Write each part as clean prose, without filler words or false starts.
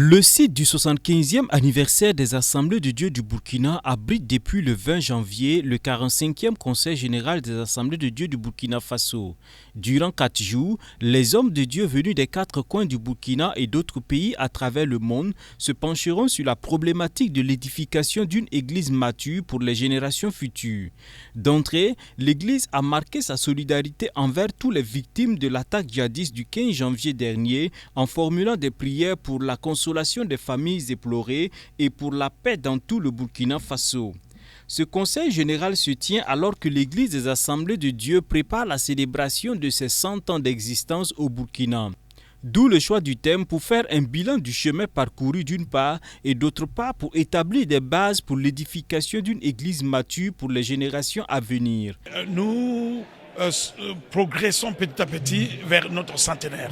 Le site du 75e anniversaire des Assemblées de Dieu du Burkina abrite depuis le 20 janvier le 45e Conseil général des Assemblées de Dieu du Burkina Faso. Durant 4 jours, les hommes de Dieu venus des 4 coins du Burkina et d'autres pays à travers le monde se pencheront sur la problématique de l'édification d'une église mature pour les générations futures. D'entrée, l'église a marqué sa solidarité envers toutes les victimes de l'attaque djihadiste du 15 janvier dernier en formulant des prières pour la consolation des familles éplorées et pour la paix dans tout le Burkina Faso. Ce conseil général se tient alors que l'Église des Assemblées de Dieu prépare la célébration de ses 100 ans d'existence au Burkina. D'où le choix du thème pour faire un bilan du chemin parcouru d'une part et d'autre part pour établir des bases pour l'édification d'une Église mature pour les générations à venir. Nous progressons petit à petit vers notre centenaire.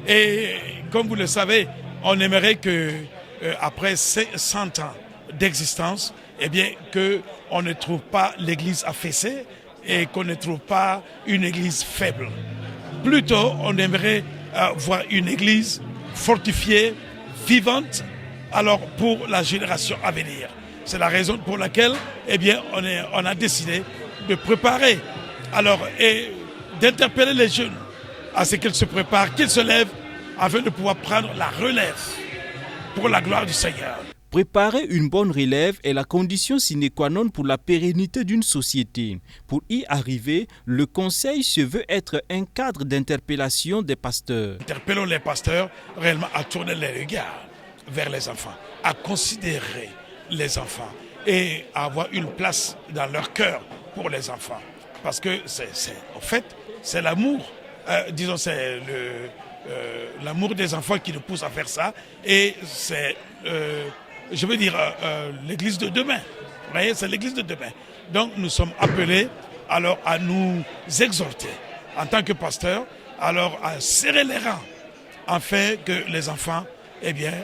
Et comme vous le savez, on aimerait que, après 100 ans d'existence, eh bien, qu'on ne trouve pas l'église affaissée et qu'on ne trouve pas une église faible. Plutôt, on aimerait voir une église fortifiée, vivante, alors pour la génération à venir. C'est la raison pour laquelle, eh bien, on a décidé de préparer, alors, et d'interpeller les jeunes à ce qu'ils se préparent, qu'ils se lèvent, afin de pouvoir prendre la relève pour la gloire du Seigneur. Préparer une bonne relève est la condition sine qua non pour la pérennité d'une société. Pour y arriver, le Conseil se veut être un cadre d'interpellation des pasteurs. Interpellons les pasteurs réellement à tourner les regards vers les enfants, à considérer les enfants et à avoir une place dans leur cœur pour les enfants. Parce que en fait, c'est l'amour, c'est l'amour des enfants qui nous pousse à faire ça, et c'est, l'église de demain. Vous voyez, c'est l'église de demain. Donc nous sommes appelés alors à nous exhorter en tant que pasteurs, alors à serrer les rangs, afin que les enfants, eh bien,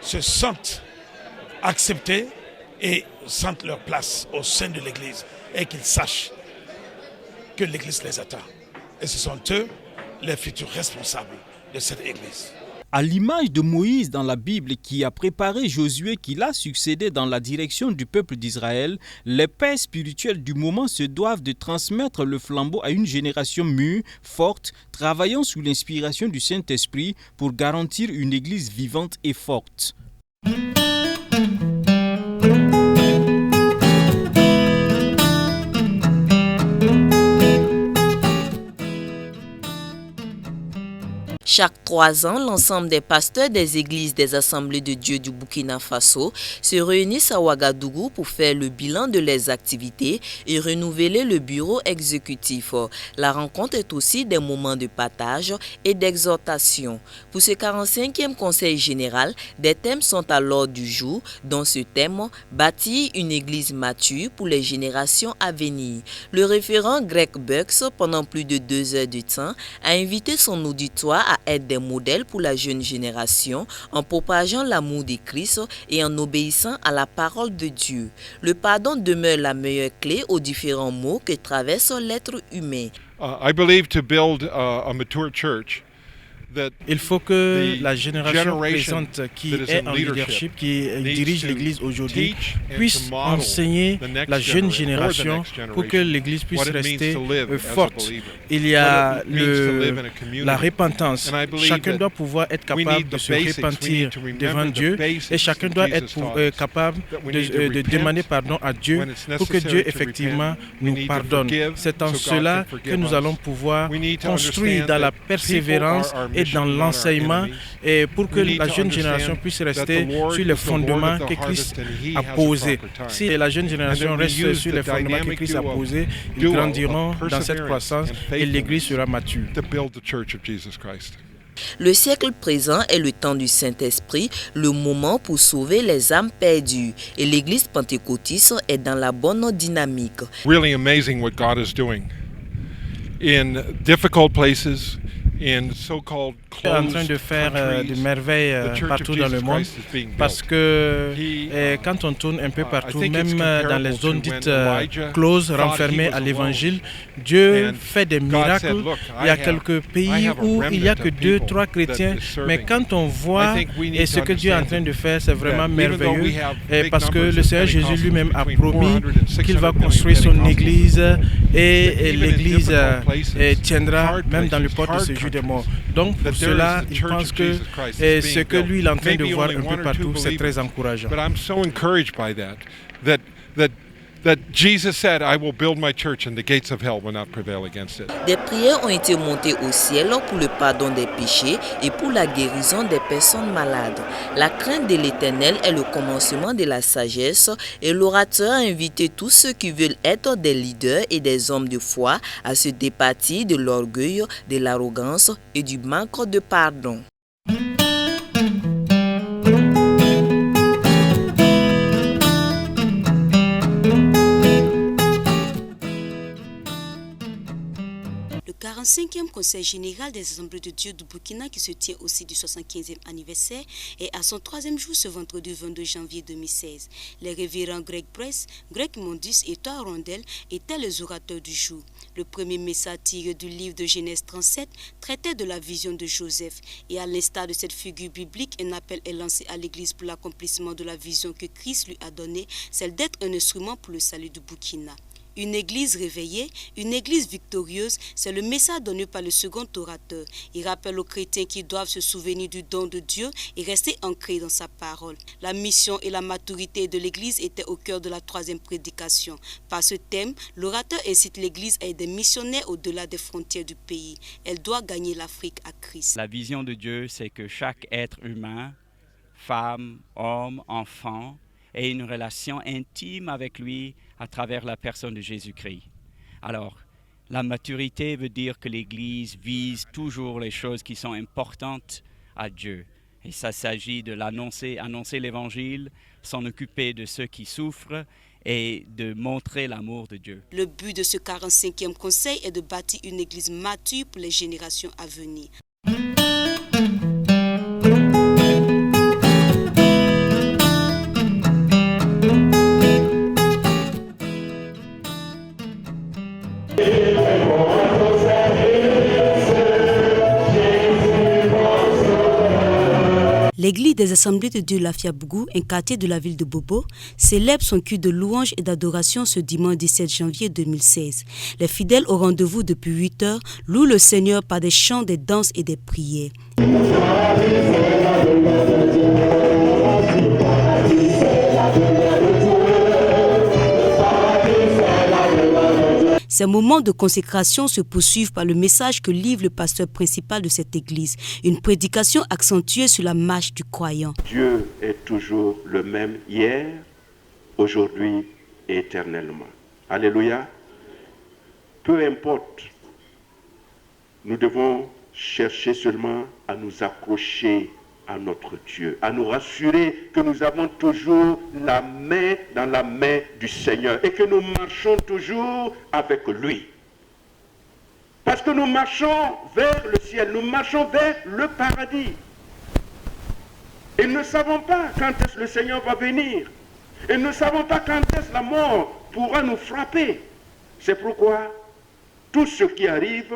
se sentent acceptés et sentent leur place au sein de l'église, et qu'ils sachent que l'église les attend. Et ce sont eux les futurs responsables de cette église. À l'image de Moïse dans la Bible qui a préparé Josué qui l'a succédé dans la direction du peuple d'Israël, les pères spirituels du moment se doivent de transmettre le flambeau à une génération mûre, forte, travaillant sous l'inspiration du Saint-Esprit pour garantir une église vivante et forte. Chaque 3 ans, l'ensemble des pasteurs des églises des Assemblées de Dieu du Burkina Faso se réunissent à Ouagadougou pour faire le bilan de leurs activités et renouveler le bureau exécutif. La rencontre est aussi des moments de partage et d'exhortation. Pour ce 45e Conseil général, des thèmes sont à l'ordre du jour, dont ce thème « Bâtir une église mature pour les générations à venir ». Le référent Greg Bucks, pendant plus de 2 heures de temps, a invité son auditoire à être des modèles pour la jeune génération en propageant l'amour de Christ et en obéissant à la parole de Dieu. Le pardon demeure la meilleure clé aux différents maux que traverse l'être humain. I believe to build a mature church. Il faut que la génération présente qui est en leadership, qui dirige l'Église aujourd'hui, puisse enseigner la jeune génération pour que l'Église puisse rester forte. Il y a la repentance. Chacun doit pouvoir être capable de se repentir devant Dieu et chacun doit être capable de demander pardon à Dieu pour que Dieu effectivement nous pardonne. C'est en cela que nous allons pouvoir construire dans la persévérance et dans l'enseignement et pour que la jeune génération puisse rester sur les fondements que Christ a posés. Si la jeune génération reste sur les fondements que Christ a posés, ils grandiront dans cette croissance et l'Église sera mature. Le siècle présent est le temps du Saint-Esprit, le moment pour sauver les âmes perdues. Et l'Église pentecôtiste est dans la bonne dynamique. Really amazing what God is doing in difficult places, in so-called en train de faire des merveilles partout dans le monde parce que quand on tourne un peu partout, même dans les zones dites closes, renfermées à l'évangile, Dieu fait des miracles. Il y a quelques pays où il n'y a que 2-3 chrétiens, mais quand on voit et ce que Dieu est en train de faire, c'est vraiment merveilleux parce que le Seigneur Jésus lui-même a promis qu'il va construire son église et l'église tiendra même dans le port de ce jour des morts. Donc pour cela, je pense que ce que lui il est en train de voir un peu partout, c'est très encourageant. That Jesus said, I will build my church and the gates of hell will not prevail against it. Des prières ont été montées au ciel pour le pardon des péchés et pour la guérison des personnes malades. La crainte de l'Éternel est le commencement de la sagesse et l'orateur a invité tous ceux qui veulent être des leaders et des hommes de foi à se départir de l'orgueil, de l'arrogance et du manque de pardon. Le 45e Conseil général des Assemblées de Dieu du Burkina, qui se tient aussi du 75e anniversaire, est à son 3e jour ce vendredi 22 janvier 2016. Les révérends Greg Press, Greg Mondus et Thor Rondel étaient les orateurs du jour. Le premier message tiré du livre de Genèse 37 traitait de la vision de Joseph. Et à l'instar de cette figure biblique, un appel est lancé à l'Église pour l'accomplissement de la vision que Christ lui a donnée, celle d'être un instrument pour le salut du Burkina. Une église réveillée, une église victorieuse, c'est le message donné par le second orateur. Il rappelle aux chrétiens qu'ils doivent se souvenir du don de Dieu et rester ancrés dans sa parole. La mission et la maturité de l'église étaient au cœur de la 3e prédication. Par ce thème, l'orateur incite l'église à être des missionnaires au-delà des frontières du pays. Elle doit gagner l'Afrique à Christ. La vision de Dieu, c'est que chaque être humain, femme, homme, enfant, ait une relation intime avec lui à travers la personne de Jésus-Christ. Alors, la maturité veut dire que l'Église vise toujours les choses qui sont importantes à Dieu. Et ça s'agit de annoncer l'Évangile, s'en occuper de ceux qui souffrent et de montrer l'amour de Dieu. Le but de ce 45e conseil est de bâtir une Église mature pour les générations à venir. L'église des Assemblées de Dieu Lafiabougou, un quartier de la ville de Bobo, célèbre son culte de louange et d'adoration ce dimanche 17 janvier 2016. Les fidèles au rendez-vous depuis 8 heures louent le Seigneur par des chants, des danses et des prières. Ces moments de consécration se poursuivent par le message que livre le pasteur principal de cette église, une prédication accentuée sur la marche du croyant. Dieu est toujours le même hier, aujourd'hui et éternellement. Alléluia. Peu importe, nous devons chercher seulement à nous accrocher à notre Dieu, à nous rassurer que nous avons toujours la main dans la main du Seigneur et que nous marchons toujours avec lui. Parce que nous marchons vers le ciel, nous marchons vers le paradis. Et nous ne savons pas quand est-ce que le Seigneur va venir. Et nous ne savons pas quand est-ce que la mort pourra nous frapper. C'est pourquoi tout ce qui arrive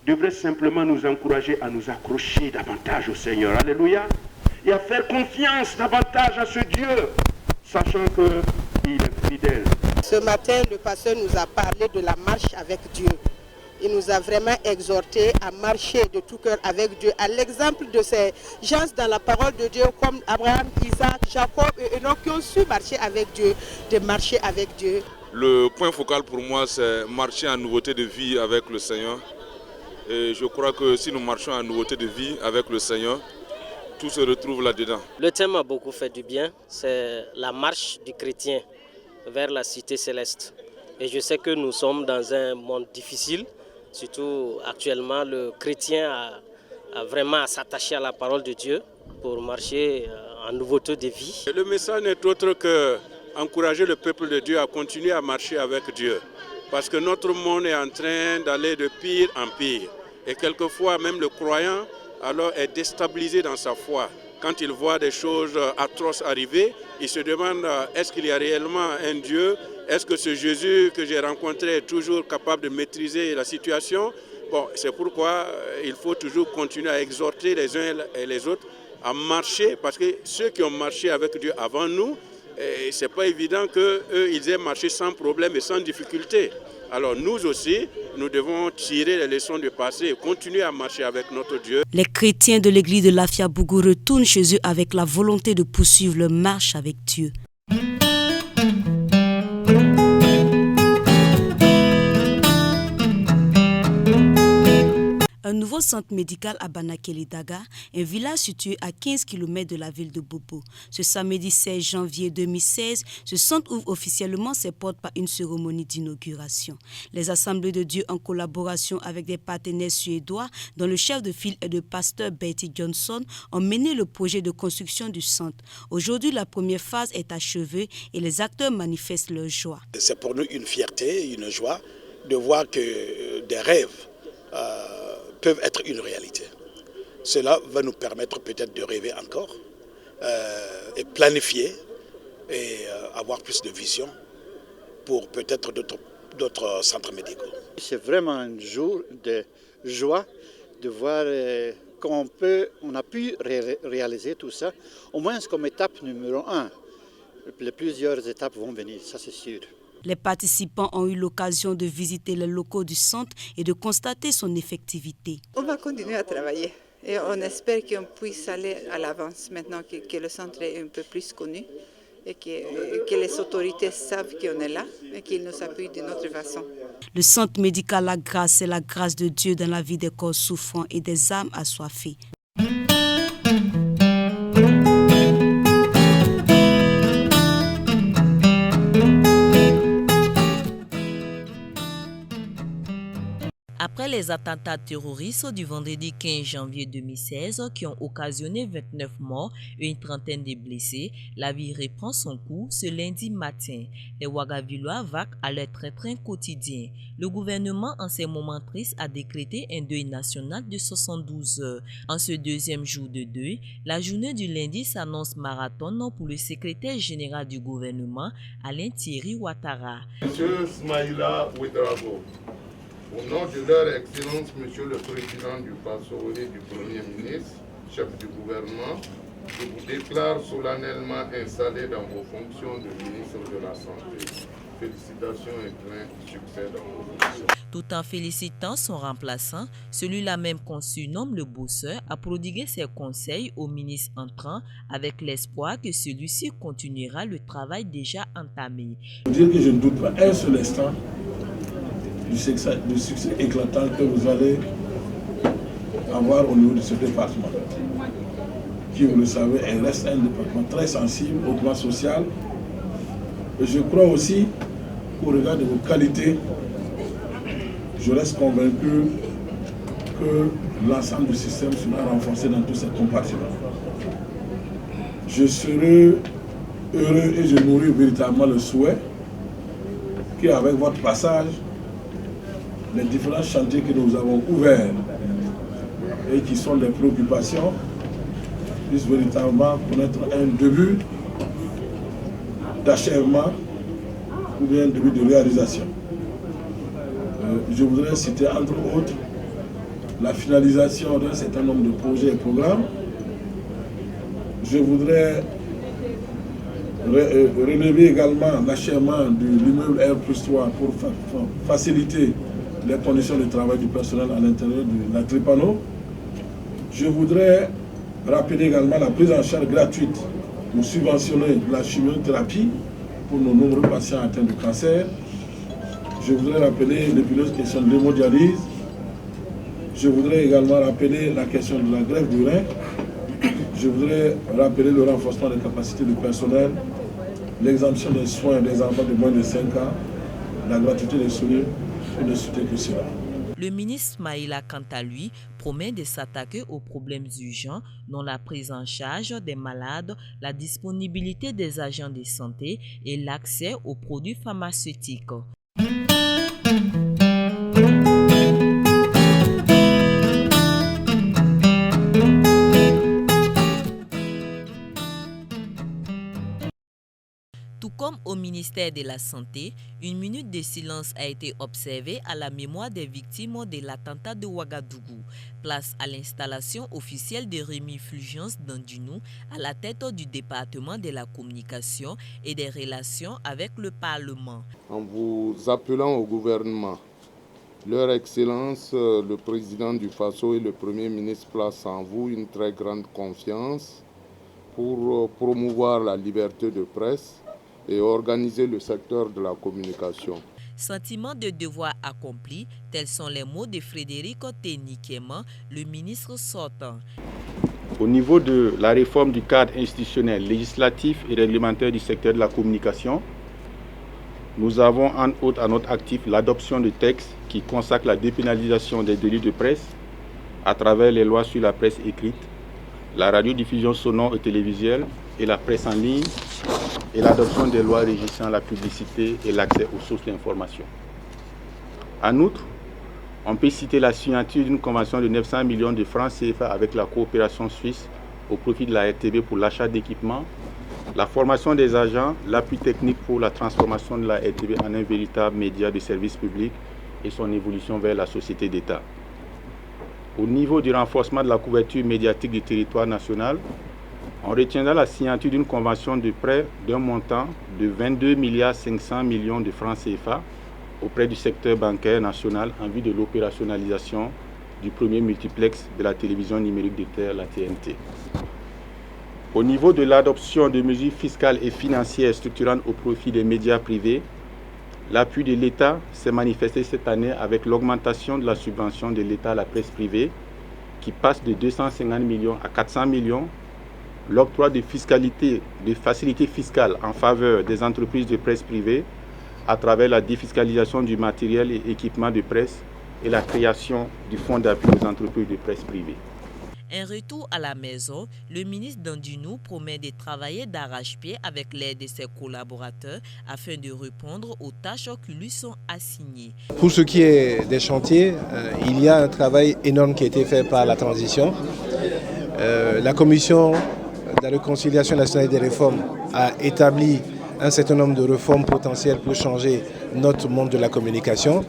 devrait simplement nous encourager à nous accrocher davantage au Seigneur. Alléluia. Et à faire confiance davantage à ce Dieu, sachant qu'il est fidèle. Ce matin, le pasteur nous a parlé de la marche avec Dieu. Il nous a vraiment exhortés à marcher de tout cœur avec Dieu, à l'exemple de ces gens dans la parole de Dieu comme Abraham, Isaac, Jacob et Enoch qui ont su marcher avec Dieu, de marcher avec Dieu. Le point focal pour moi, c'est marcher en nouveauté de vie avec le Seigneur. Et je crois que si nous marchons en nouveauté de vie avec le Seigneur, tout se retrouve là-dedans. Le thème a beaucoup fait du bien, c'est la marche du chrétien vers la cité céleste. Et je sais que nous sommes dans un monde difficile, surtout actuellement le chrétien a vraiment à s'attacher à la parole de Dieu pour marcher en nouveauté de vie. Le message n'est autre que encourager le peuple de Dieu à continuer à marcher avec Dieu. Parce que notre monde est en train d'aller de pire en pire. Et quelquefois, même le croyant alors est déstabilisé dans sa foi. Quand il voit des choses atroces arriver, il se demande est-ce qu'il y a réellement un Dieu? Est-ce que ce Jésus que j'ai rencontré est toujours capable de maîtriser la situation? Bon, c'est pourquoi il faut toujours continuer à exhorter les uns et les autres à marcher, parce que ceux qui ont marché avec Dieu avant nous, ce n'est pas évident qu'eux, ils aient marché sans problème et sans difficulté. Alors nous aussi, nous devons tirer les leçons du passé et continuer à marcher avec notre Dieu. Les chrétiens de l'église de Lafia-Bougou retournent chez eux avec la volonté de poursuivre leur marche avec Dieu. Un nouveau centre médical à Banakeli-Daga, un village situé à 15 km de la ville de Bobo. Ce samedi 16 janvier 2016, ce centre ouvre officiellement ses portes par une cérémonie d'inauguration. Les Assemblées de Dieu, en collaboration avec des partenaires suédois, dont le chef de file est le pasteur Betty Johnson, ont mené le projet de construction du centre. Aujourd'hui, la première phase est achevée et les acteurs manifestent leur joie. C'est pour nous une fierté, une joie de voir que des rêves peuvent être une réalité. Cela va nous permettre peut-être de rêver encore et planifier et avoir plus de vision pour peut-être d'autres centres médicaux. C'est vraiment un jour de joie de voir qu'on a pu réaliser tout ça, au moins comme étape numéro 1. Plusieurs étapes vont venir, ça c'est sûr. Les participants ont eu l'occasion de visiter les locaux du centre et de constater son effectivité. On va continuer à travailler et on espère qu'on puisse aller à l'avance maintenant que le centre est un peu plus connu et que les autorités savent qu'on est là et qu'ils nous appuient de notre façon. Le centre médical La Grâce, c'est la grâce de Dieu dans la vie des corps souffrants et des âmes assoiffées. Après les attentats terroristes du vendredi 15 janvier 2016 qui ont occasionné 29 morts et une trentaine de blessés, la vie reprend son cours ce lundi matin. Les Ouagavillois vaquent à leur train-train quotidien. Le gouvernement, en ces moments tristes, a décrété un deuil national de 72 heures. En ce deuxième jour de deuil, la journée du lundi s'annonce marathon pour le secrétaire général du gouvernement, Alain Thierry Ouattara. Monsieur Smaïla Ouedraogo, au nom de leur Excellence, Monsieur le Président du PASO et du Premier ministre, chef du gouvernement, je vous déclare solennellement installé dans vos fonctions de ministre de la Santé. Félicitations et plein succès dans vos fonctions. Tout en félicitant son remplaçant, celui-là même qu'on surnomme le bosseur a prodigué ses conseils au ministre entrant avec l'espoir que celui-ci continuera le travail déjà entamé. Je veux dire que je ne doute pas un seul instant du succès éclatant que vous allez avoir au niveau de ce département, qui, vous le savez, reste un département très sensible au plan social. Et je crois aussi qu'au regard de vos qualités, je reste convaincu que l'ensemble du système sera renforcé dans tous ces compartiments. Je serai heureux et je nourris véritablement le souhait qu'avec votre passage, les différents chantiers que nous avons ouverts et qui sont des préoccupations puissent véritablement connaître un début d'achèvement ou bien un début de réalisation. Je voudrais citer entre autres la finalisation d'un certain nombre de projets et programmes. Je voudrais relever également l'achèvement de l'immeuble R+3 pour faciliter les conditions de travail du personnel à l'intérieur de la Tripano. Je voudrais rappeler également la prise en charge gratuite ou subventionner la chimiothérapie pour nos nombreux patients atteints de cancer. Je voudrais rappeler l'épineuse question de l'hémodialyse. Je voudrais également rappeler la question de la greffe du rein. Je voudrais rappeler le renforcement des capacités du personnel, l'exemption des soins des enfants de moins de 5 ans, la gratuité des soins. Le ministre Maïla, quant à lui, promet de s'attaquer aux problèmes urgents, dont la prise en charge des malades, la disponibilité des agents de santé et l'accès aux produits pharmaceutiques. au ministère de la Santé, une minute de silence a été observée à la mémoire des victimes de l'attentat de Ouagadougou. Place à l'installation officielle de Rémi Fulgence Dandinou à la tête du département de la communication et des relations avec le Parlement. En vous appelant au gouvernement, Leur Excellence, le président du Faso et le Premier ministre placent en vous une très grande confiance pour promouvoir la liberté de presse et organiser le secteur de la communication. Sentiment de devoir accompli, tels sont les mots de Frédéric Ténikéman, le ministre sortant. Au niveau de la réforme du cadre institutionnel, législatif et réglementaire du secteur de la communication, nous avons en autre à notre actif l'adoption de textes qui consacrent la dépénalisation des délits de presse à travers les lois sur la presse écrite, la radiodiffusion sonore et télévisuelle et la presse en ligne et l'adoption des lois régissant la publicité et l'accès aux sources d'information. En outre, on peut citer la signature d'une convention de 900 millions de francs CFA avec la coopération suisse au profit de la RTB pour l'achat d'équipements, la formation des agents, l'appui technique pour la transformation de la RTB en un véritable média de service public et son évolution vers la société d'État. Au niveau du renforcement de la couverture médiatique du territoire national, on retiendra la signature d'une convention de prêt d'un montant de 22 500 millions de francs CFA auprès du secteur bancaire national en vue de l'opérationnalisation du premier multiplex de la télévision numérique de terre, la TNT. Au niveau de l'adoption de mesures fiscales et financières structurantes au profit des médias privés, l'appui de l'État s'est manifesté cette année avec l'augmentation de la subvention de l'État à la presse privée qui passe de 250 millions à 400 millions, l'octroi de facilités fiscales en faveur des entreprises de presse privée à travers la défiscalisation du matériel et équipement de presse et la création du fonds d'appui aux entreprises de presse privée. Un retour à la maison, le ministre Dandinou promet de travailler d'arrache-pied avec l'aide de ses collaborateurs afin de répondre aux tâches qui lui sont assignées. Pour ce qui est des chantiers, il y a un travail énorme qui a été fait par la transition. La commission de la réconciliation nationale des réformes a établi un certain nombre de réformes potentielles pour changer notre monde de la communication.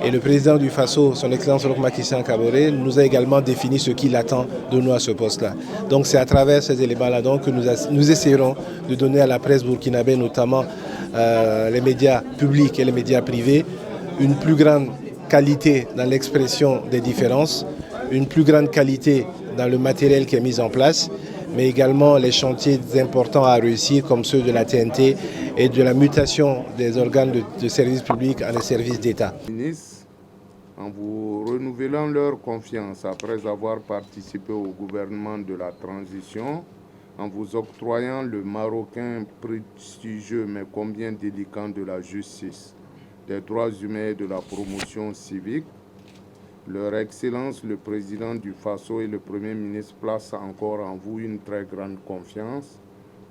Et le président du Faso, son Excellence Macky Sall Kaboré, nous a également défini ce qu'il attend de nous à ce poste-là. Donc c'est à travers ces éléments-là que nous essayerons de donner à la presse burkinabé, notamment les médias publics et les médias privés, une plus grande qualité dans l'expression des différences, une plus grande qualité dans le matériel qui est mis en place, mais également les chantiers importants à réussir comme ceux de la TNT et de la mutation des organes de services publics en des services d'État. En vous renouvelant leur confiance après avoir participé au gouvernement de la transition, en vous octroyant le marocain prestigieux mais combien délicat de la justice, des droits humains et de la promotion civique, Leur Excellence, le président du Faso et le Premier ministre placent encore en vous une très grande confiance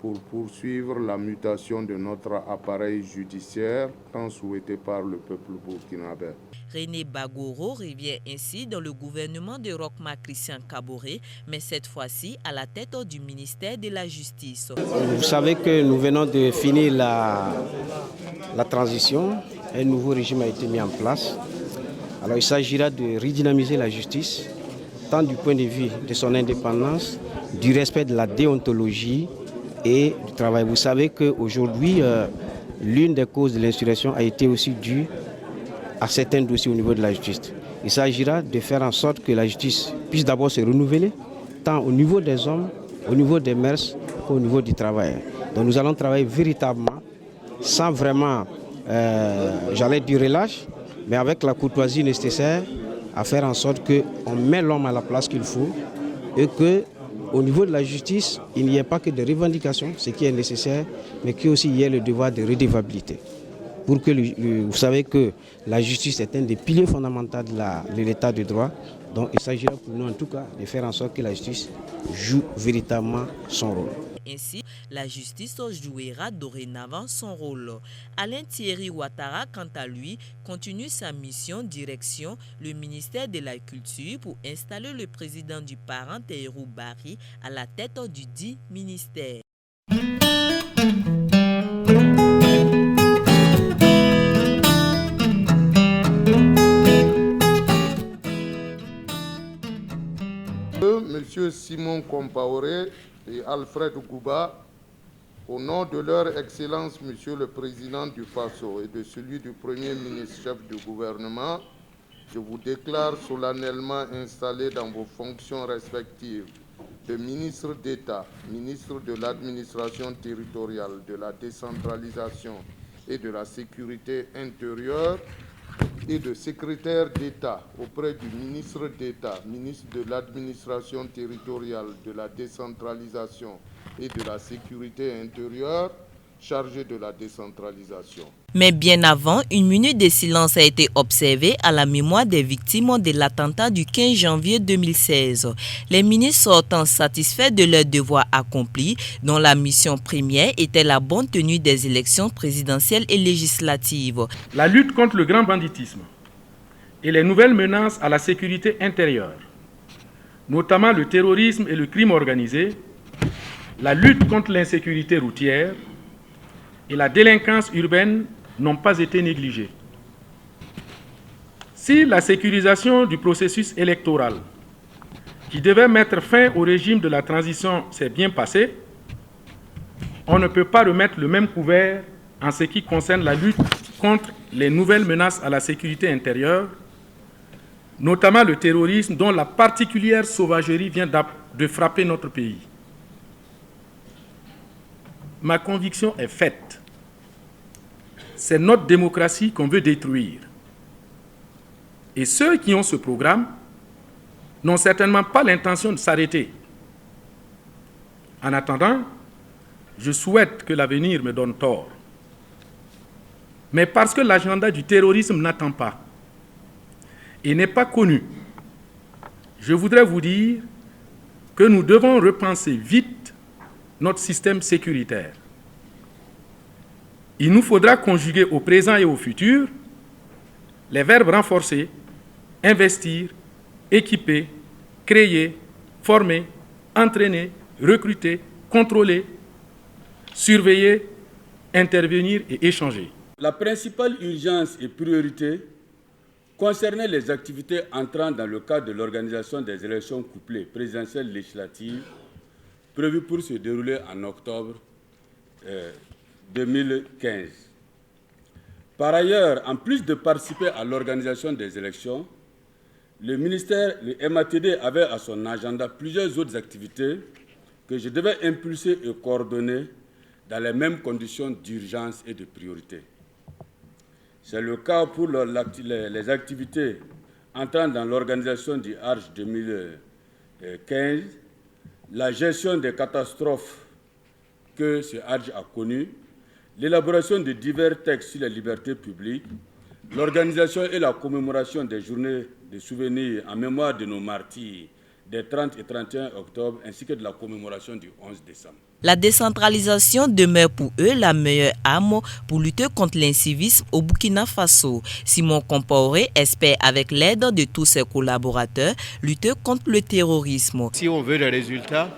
pour poursuivre la mutation de notre appareil judiciaire tant souhaité par le peuple burkinabé. René Bagoro revient ainsi dans le gouvernement de Roch-Marc Christian Kaboré, mais cette fois-ci à la tête du ministère de la Justice. Vous savez que nous venons de finir la transition, un nouveau régime a été mis en place. Alors il s'agira de redynamiser la justice, tant du point de vue de son indépendance, du respect de la déontologie et du travail. Vous savez qu'aujourd'hui, l'une des causes de l'insurrection a été aussi due à certains dossiers au niveau de la justice. Il s'agira de faire en sorte que la justice puisse d'abord se renouveler, tant au niveau des hommes, au niveau des mœurs qu'au niveau du travail. Donc nous allons travailler véritablement, sans vraiment, j'allais dire relâche, mais avec la courtoisie nécessaire à faire en sorte qu'on met l'homme à la place qu'il faut et qu'au niveau de la justice, il n'y ait pas que des revendications, ce qui est nécessaire, mais qu'il aussi y ait le devoir de redevabilité. Pour que vous savez que la justice est un des piliers fondamentaux de l'état de droit. Donc il s'agira pour nous en tout cas de faire en sorte que la justice joue véritablement son rôle. Ainsi, la justice jouera dorénavant son rôle. Alain Thierry Ouattara, quant à lui, continue sa mission direction le ministère de la Culture pour installer le président du parent Tahirou Barry à la tête du dit ministère. M. Simon Compaoré et Alfred Gouba, au nom de leur Excellence, Monsieur le Président du Faso, et de celui du Premier ministre chef du gouvernement, je vous déclare solennellement installé dans vos fonctions respectives de ministre d'État, ministre de l'administration territoriale, de la décentralisation et de la sécurité intérieure, et de secrétaire d'État auprès du ministre d'État, ministre de l'administration territoriale, de la décentralisation et de la sécurité intérieure, chargé de la décentralisation. Mais bien avant, une minute de silence a été observée à la mémoire des victimes de l'attentat du 15 janvier 2016. Les ministres sortants satisfaits de leur devoir accompli, dont la mission première était la bonne tenue des élections présidentielles et législatives. La lutte contre le grand banditisme et les nouvelles menaces à la sécurité intérieure, notamment le terrorisme et le crime organisé, la lutte contre l'insécurité routière et la délinquance urbaine n'ont pas été négligées. Si la sécurisation du processus électoral, qui devait mettre fin au régime de la transition, s'est bien passée, on ne peut pas remettre le même couvert en ce qui concerne la lutte contre les nouvelles menaces à la sécurité intérieure, notamment le terrorisme dont la particulière sauvagerie vient de frapper notre pays. Ma conviction est faite. C'est notre démocratie qu'on veut détruire. Et ceux qui ont ce programme n'ont certainement pas l'intention de s'arrêter. En attendant, je souhaite que l'avenir me donne tort. Mais parce que l'agenda du terrorisme n'attend pas et n'est pas connu, je voudrais vous dire que nous devons repenser vite notre système sécuritaire. Il nous faudra conjuguer au présent et au futur les verbes renforcer, investir, équiper, créer, former, entraîner, recruter, contrôler, surveiller, intervenir et échanger. La principale urgence et priorité concernait les activités entrant dans le cadre de l'organisation des élections couplées présidentielles législatives prévues pour se dérouler en octobre 2015. Par ailleurs, en plus de participer à l'organisation des élections, le ministère, le MATD, avait à son agenda plusieurs autres activités que je devais impulser et coordonner dans les mêmes conditions d'urgence et de priorité. C'est le cas pour les activités entrant dans l'organisation du Arche 2015, la gestion des catastrophes que ce Arche a connues, l'élaboration de divers textes sur les libertés publiques, l'organisation et la commémoration des journées de souvenirs en mémoire de nos martyrs des 30 et 31 octobre, ainsi que de la commémoration du 11 décembre. La décentralisation demeure pour eux la meilleure arme pour lutter contre l'incivisme au Burkina Faso. Simon Compaoré espère, avec l'aide de tous ses collaborateurs, lutter contre le terrorisme. Si on veut des résultats,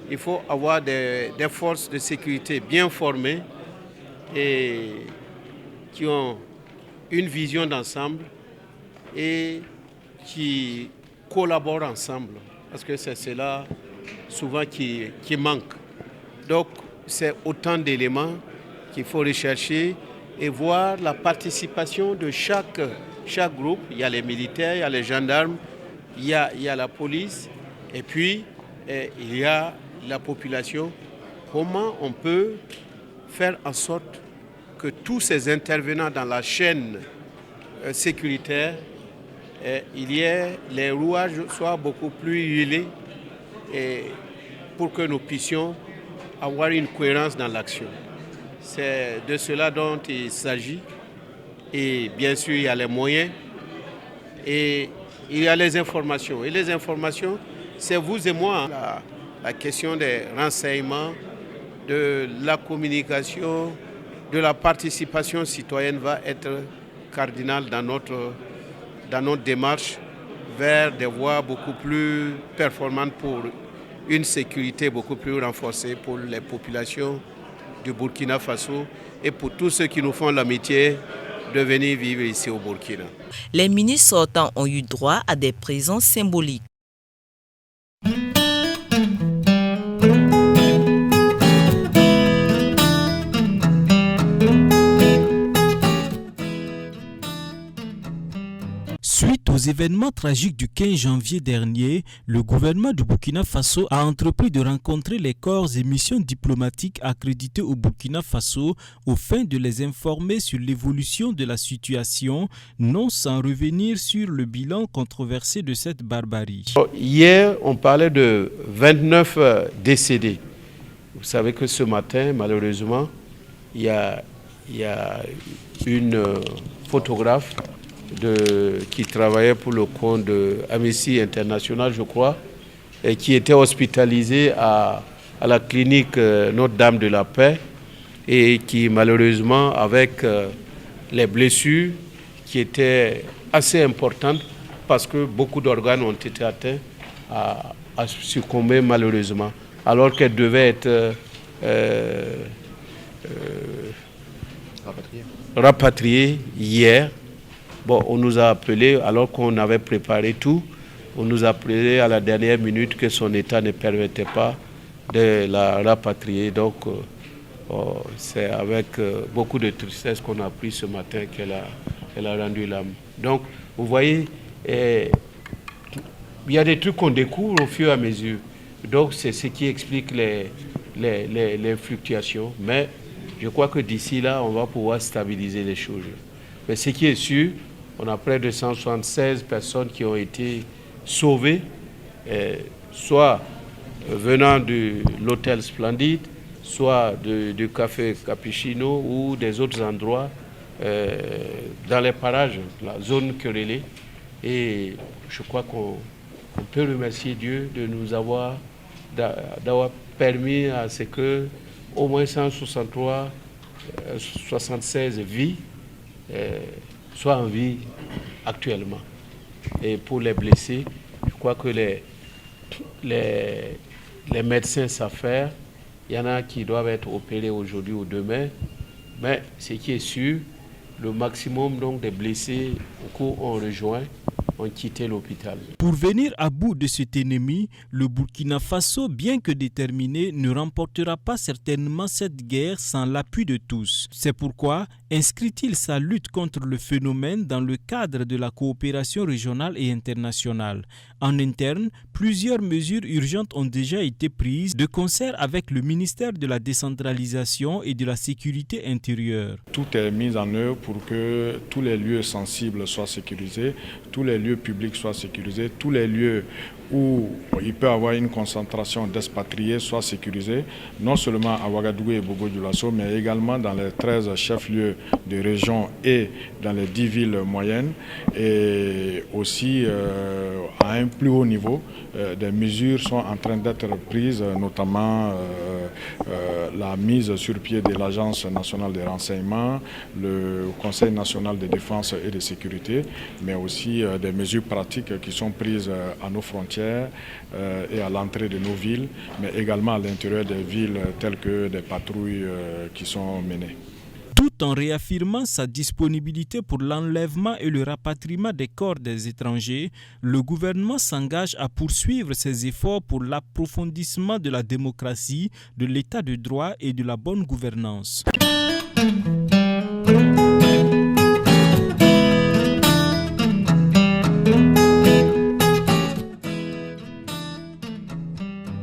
il faut avoir des forces de sécurité bien formées et qui ont une vision d'ensemble et qui collaborent ensemble, parce que c'est cela souvent qui manque. Donc c'est autant d'éléments qu'il faut rechercher et voir la participation de chaque groupe. Il y a les militaires, il y a les gendarmes, il y a la police et puis il y a la population. Comment on peut faire en sorte que tous ces intervenants dans la chaîne sécuritaire, il y ait les rouages soient beaucoup plus huilés et pour que nous puissions avoir une cohérence dans l'action. C'est de cela dont il s'agit. Et bien sûr, il y a les moyens et il y a les informations. Et les informations, c'est vous et moi. La question des renseignements, de la communication, de la participation citoyenne va être cardinale dans notre démarche vers des voies beaucoup plus performantes pour une sécurité beaucoup plus renforcée pour les populations du Burkina Faso et pour tous ceux qui nous font l'amitié de venir vivre ici au Burkina. Les ministres sortants ont eu droit à des présences symboliques. aux événements tragiques du 15 janvier dernier, le gouvernement du Burkina Faso a entrepris de rencontrer les corps et missions diplomatiques accrédités au Burkina Faso au fin de les informer sur l'évolution de la situation, non sans revenir sur le bilan controversé de cette barbarie. Hier, on parlait de 29 décédés. Vous savez que ce matin, malheureusement, il y a une photographe qui travaillait pour le compte de Amnesty International, je crois, et qui était hospitalisée à la clinique Notre-Dame de la Paix et qui malheureusement, avec les blessures qui étaient assez importantes parce que beaucoup d'organes ont été atteints, a succombé malheureusement, alors qu'elle devait être rapatriée hier. Bon, on nous a appelé, alors qu'on avait préparé tout, on nous a appelé à la dernière minute que son état ne permettait pas de la rapatrier. Donc, c'est avec beaucoup de tristesse qu'on a appris ce matin qu'elle a rendu l'âme. Donc, vous voyez, il y a des trucs qu'on découvre au fur et à mesure. Donc, c'est ce qui explique les fluctuations. Mais je crois que d'ici là, on va pouvoir stabiliser les choses. Mais ce qui est sûr, on a près de 176 personnes qui ont été sauvées, soit venant de l'hôtel Splendide, soit du café Cappuccino ou des autres endroits dans les parages, la zone querellée. Et je crois qu'on peut remercier Dieu de nous avoir permis à ce que au moins 176 vies soient en vie actuellement. Et pour les blessés, je crois que les médecins savent faire. Il y en a qui doivent être opérés aujourd'hui ou demain. Mais ce qui est sûr, le maximum donc des blessés au cours ont rejoint, ont quitté l'hôpital. Pour venir à bout de cet ennemi, le Burkina Faso, bien que déterminé, ne remportera pas certainement cette guerre sans l'appui de tous. C'est pourquoi inscrit-il sa lutte contre le phénomène dans le cadre de la coopération régionale et internationale. En interne, plusieurs mesures urgentes ont déjà été prises de concert avec le ministère de la décentralisation et de la sécurité intérieure. Tout est mis en œuvre pour que tous les lieux sensibles soient sécurisés, tous les lieux publics soient sécurisés, tous les lieux où il peut y avoir une concentration d'expatriés soient sécurisés, non seulement à Ouagadougou et Bobo-Dioulasso, mais également dans les 13 chefs-lieux de région et dans les 10 villes moyennes. Et aussi à un plus haut niveau, des mesures sont en train d'être prises, notamment la mise sur pied de l'Agence nationale des renseignements, le Conseil national de défense et de sécurité, mais aussi des mesures pratiques qui sont prises à nos frontières et à l'entrée de nos villes, mais également à l'intérieur des villes telles que des patrouilles qui sont menées. Tout en réaffirmant sa disponibilité pour l'enlèvement et le rapatriement des corps des étrangers, le gouvernement s'engage à poursuivre ses efforts pour l'approfondissement de la démocratie, de l'état de droit et de la bonne gouvernance.